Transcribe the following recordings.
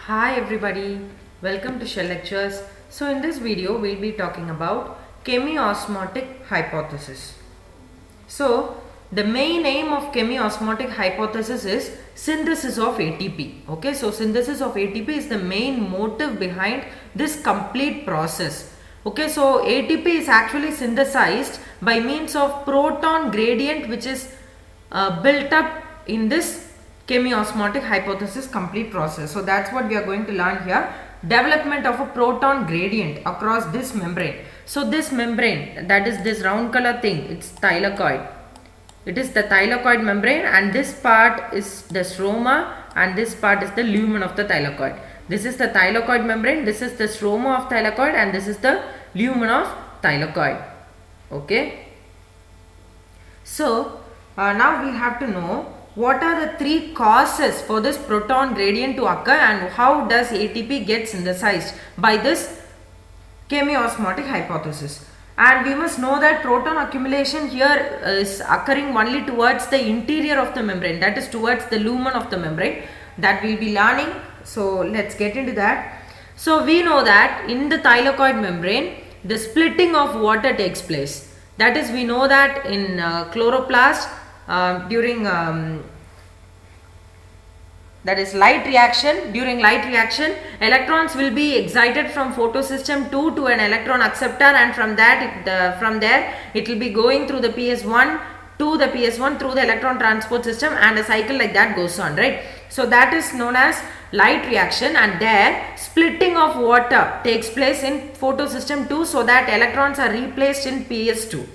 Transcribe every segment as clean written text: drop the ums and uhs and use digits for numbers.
Hi everybody, welcome to Shell Lectures. So in this video we'll be talking about chemiosmotic hypothesis. So the main aim of chemiosmotic hypothesis is synthesis of ATP. Okay, so synthesis of ATP is the main motive behind this complete process. Okay, so ATP is actually synthesized by means of proton gradient which is built up in this chemiosmotic hypothesis complete process. So that's what we are going to learn here. Development of a proton gradient across this membrane. So this membrane, that is this round color thing, it's thylakoid. It is the thylakoid membrane, and this part is the stroma and this part is the lumen of the thylakoid. This is the thylakoid membrane, this is the stroma of thylakoid, and this is the lumen of thylakoid. Okay. So now we have to know what are the three causes for this proton gradient to occur and how does ATP get synthesized by this chemiosmotic hypothesis. And we must know that proton accumulation here is occurring only towards the interior of the membrane, that is towards the lumen of the membrane, that we will be learning. So let's get into that. So we know that in the thylakoid membrane the splitting of water takes place. That is, we know that in chloroplast during that is light reaction, during light reaction electrons will be excited from photosystem 2 to an electron acceptor, and from that from there it will be going through the PS1 to the PS1 through the electron transport system, and a cycle like that goes on, right? So that is known as light reaction, and there splitting of water takes place in photosystem 2 so that electrons are replaced in PS2.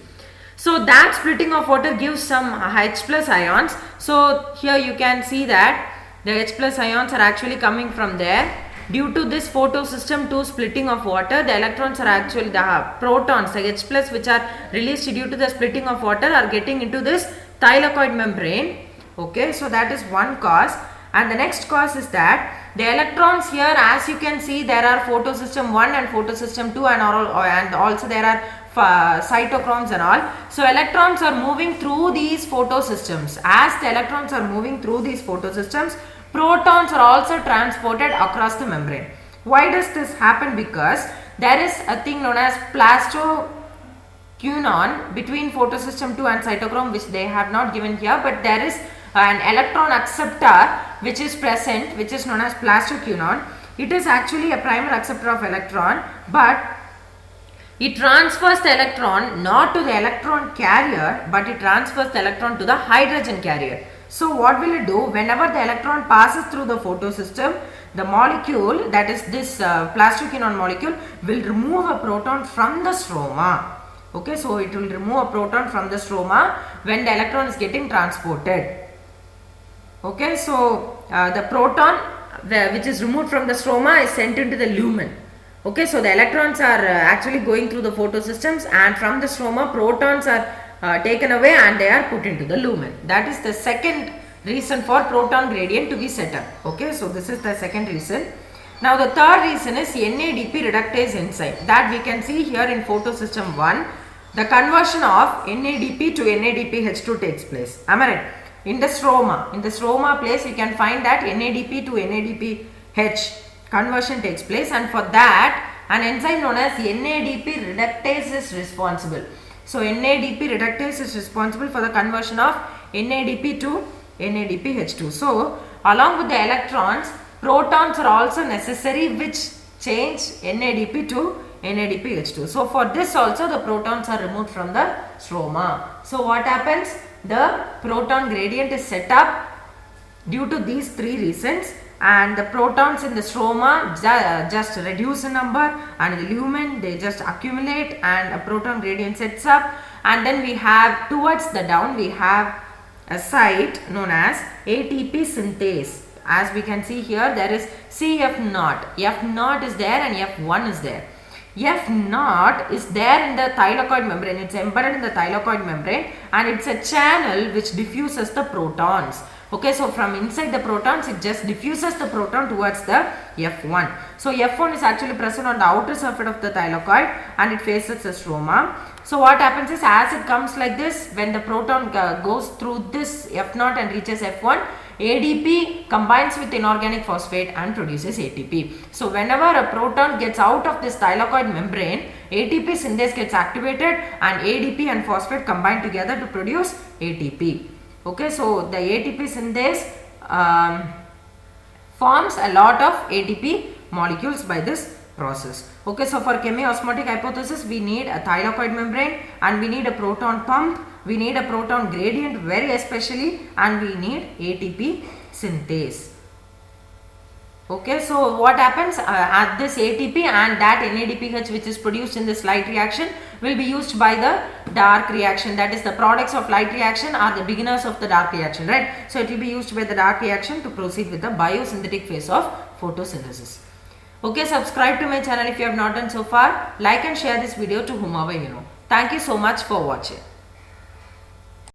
So that splitting of water gives some H plus ions. So here you can see that the H plus ions are actually coming from there. Due to this photosystem 2 splitting of water, the electrons are actually, the protons, the H plus which are released due to the splitting of water are getting into this thylakoid membrane. Okay, so that is one cause. And the next cause is that the electrons here, as you can see, there are photosystem 1 and photosystem 2 and also there are cytochromes and all. So electrons are moving through these photosystems. As the electrons are moving through these photosystems, protons are also transported across the membrane. Why does this happen? Because there is a thing known as plastoquinone between photosystem 2 and cytochrome, which they have not given here, but there is an electron acceptor which is present, which is known as plastoquinone. It is actually a primer acceptor of electron, but it transfers the electron not to the electron carrier, but it transfers the electron to the hydrogen carrier. So what will it do? Whenever the electron passes through the photosystem, the molecule, that is this plastoquinone molecule, will remove a proton from the stroma. Okay, so it will remove a proton from the stroma when the electron is getting transported. Okay, so the proton which is removed from the stroma is sent into the lumen. Okay, so the electrons are actually going through the photosystems, and from the stroma protons are taken away and they are put into the lumen. That is the second reason for proton gradient to be set up. Okay, so this is the second reason. Now the third reason is NADP reductase enzyme, that we can see here in photosystem 1. The conversion of NADP to NADPH2 takes place. Am I right? In the stroma place you can find that NADP to NADPH conversion takes place, and for that an enzyme known as NADP reductase is responsible. So NADP reductase is responsible for the conversion of NADP to NADPH2. So along with the electrons, protons are also necessary which change NADP to NADPH2. So for this also the protons are removed from the stroma. So what happens? The proton gradient is set up due to these three reasons, and the protons in the stroma just reduce in number, and in the lumen they just accumulate and a proton gradient sets up. And then we have towards the down we have a site known as ATP synthase. As we can see here, there is CF0. F0 is there and F1 is there. F0 is there in the thylakoid membrane. It's embedded in the thylakoid membrane, and it's a channel which diffuses the protons. Okay, so from inside the protons it just diffuses the proton towards the F1. So F1 is actually present on the outer surface of the thylakoid and it faces the stroma. So what happens is, as it comes like this, when the proton goes through this F0 and reaches F1, ADP combines with inorganic phosphate and produces ATP. So whenever a proton gets out of this thylakoid membrane, ATP synthase gets activated and ADP and phosphate combine together to produce ATP. Okay, so the ATP synthase forms a lot of ATP molecules by this process. Okay, so for chemiosmotic hypothesis, we need a thylakoid membrane and we need a proton pump, we need a proton gradient very especially, and we need ATP synthase. Okay, so what happens at this ATP and that NADPH which is produced in this light reaction will be used by the dark reaction, that is the products of light reaction are the beginners of the dark reaction, right? So it will be used by the dark reaction to proceed with the biosynthetic phase of photosynthesis. Okay, subscribe to my channel if you have not done so far. Like and share this video to whomever you know. Thank you so much for watching.